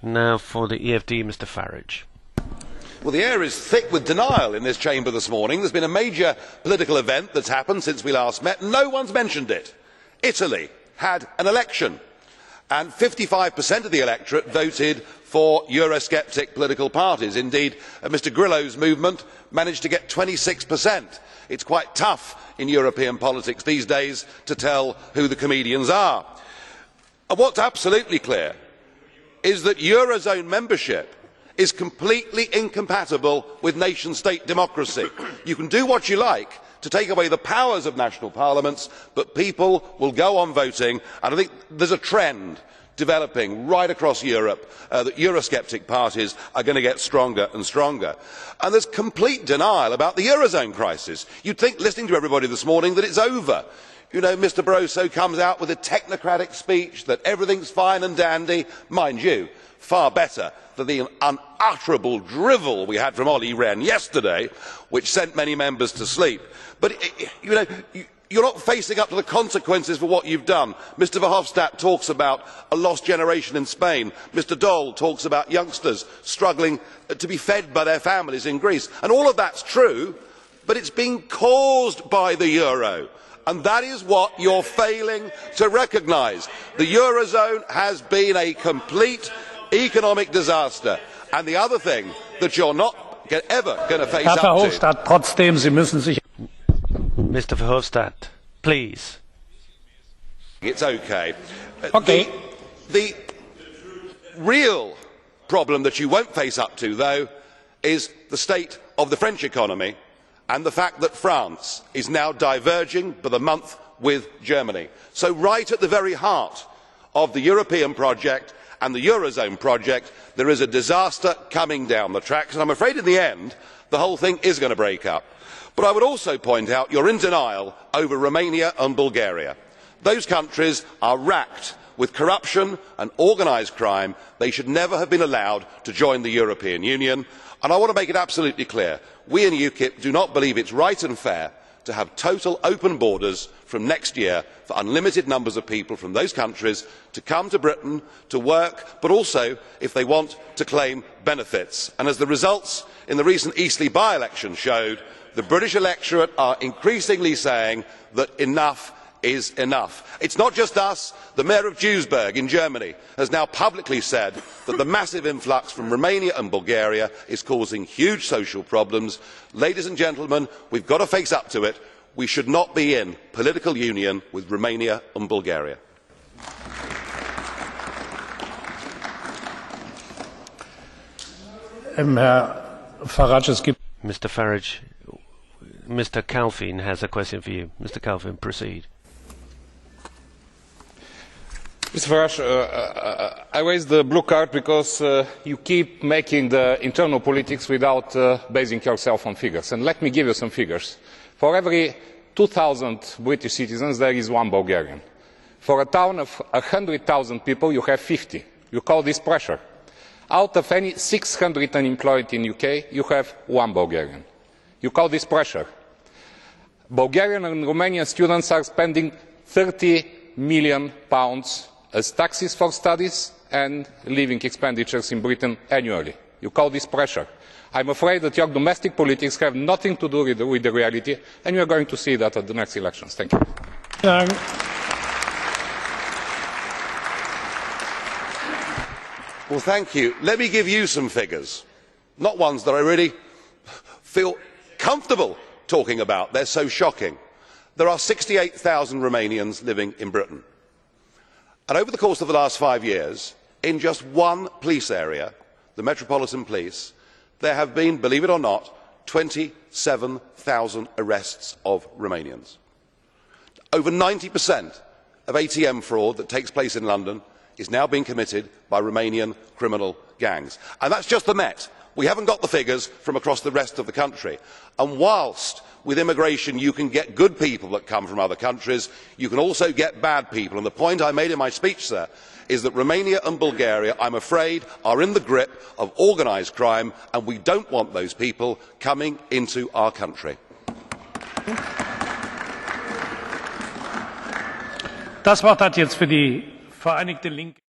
Now for the EFD, Mr Farage. Well, the air is thick with denial in this chamber this morning. There's been a major political event that's happened since we last met. No one's mentioned it. Italy had an election, and 55% of the electorate voted for Eurosceptic political parties. Indeed, Mr Grillo's movement managed to get 26%. It's quite tough in European politics these days to tell who the comedians are. And what's absolutely clear is that Eurozone membership is completely incompatible with nation-state democracy. You can do what you like to take away the powers of national parliaments, but people will go on voting, and I think there's a trend developing right across Europe that Eurosceptic parties are going to get stronger and stronger. And there's complete denial about the Eurozone crisis. You'd think, listening to everybody this morning, that it's over. You know, Mr Barroso comes out with a technocratic speech that everything's fine and dandy. Mind you, far better than the unutterable drivel we had from Olli Rehn yesterday, which sent many members to sleep. But, you know, you're not facing up to the consequences for what you've done. Mr Verhofstadt talks about a lost generation in Spain. Mr Daul talks about youngsters struggling to be fed by their families in Greece. And all of that's true, but it's being caused by the euro. And that is what you're failing to recognise. The Eurozone has been a complete economic disaster. And the other thing that you're not ever going to face up to... Verhofstadt, trotzdem, Sie müssen sich... Mr Verhofstadt, please. It's okay. Okay. The real problem that you won't face up to, though, is the state of the French economy and the fact that France is now diverging for the month with Germany. So right at the very heart of the European project and the Eurozone project, there is a disaster coming down the tracks, and I'm afraid in the end the whole thing is going to break up. But I would also point out you're in denial over Romania and Bulgaria. Those countries are racked with corruption and organised crime. They should never have been allowed to join the European Union. And I want to make it absolutely clear, we in UKIP do not believe it's right and fair to have total open borders from next year for unlimited numbers of people from those countries to come to Britain to work, but also, if they want, to claim benefits. And as the results in the recent Eastleigh by-election showed, the British electorate are increasingly saying that enough is enough. It's not just us. The mayor of Duisburg in Germany has now publicly said that the massive influx from Romania and Bulgaria is causing huge social problems. Ladies and gentlemen, we've got to face up to it. We should not be in political union with Romania and Bulgaria. Mr Farage, Mr Calvin has a question for you. Mr Calvin, proceed. Mr Farage, I raised the blue card because you keep making the internal politics without basing yourself on figures. And let me give you some figures. For every 2,000 British citizens, there is one Bulgarian. For a town of 100,000 people, you have 50. You call this pressure. Out of any 600 unemployed in the UK, you have one Bulgarian. You call this pressure. Bulgarian and Romanian students are spending £30 million as taxes for studies and living expenditures in Britain annually. You call this pressure. I am afraid that your domestic politics have nothing to do with the reality, and you are going to see that at the next elections. Thank you. Well, thank you. Let me give you some figures, not ones that I really feel comfortable talking about. They're so shocking. There are 68,000 Romanians living in Britain. And over the course of the last 5 years, in just one police area, the Metropolitan Police, there have been, believe it or not, 27,000 arrests of Romanians. Over 90% of ATM fraud that takes place in London is now being committed by Romanian criminal gangs. And that's just the Met. We haven't got the figures from across the rest of the country. And whilst with immigration you can get good people that come from other countries, you can also get bad people. And the point I made in my speech, sir, is that Romania and Bulgaria, I'm afraid, are in the grip of organised crime, and we don't want those people coming into our country. Das Wort hat jetzt für die Vereinigte Linke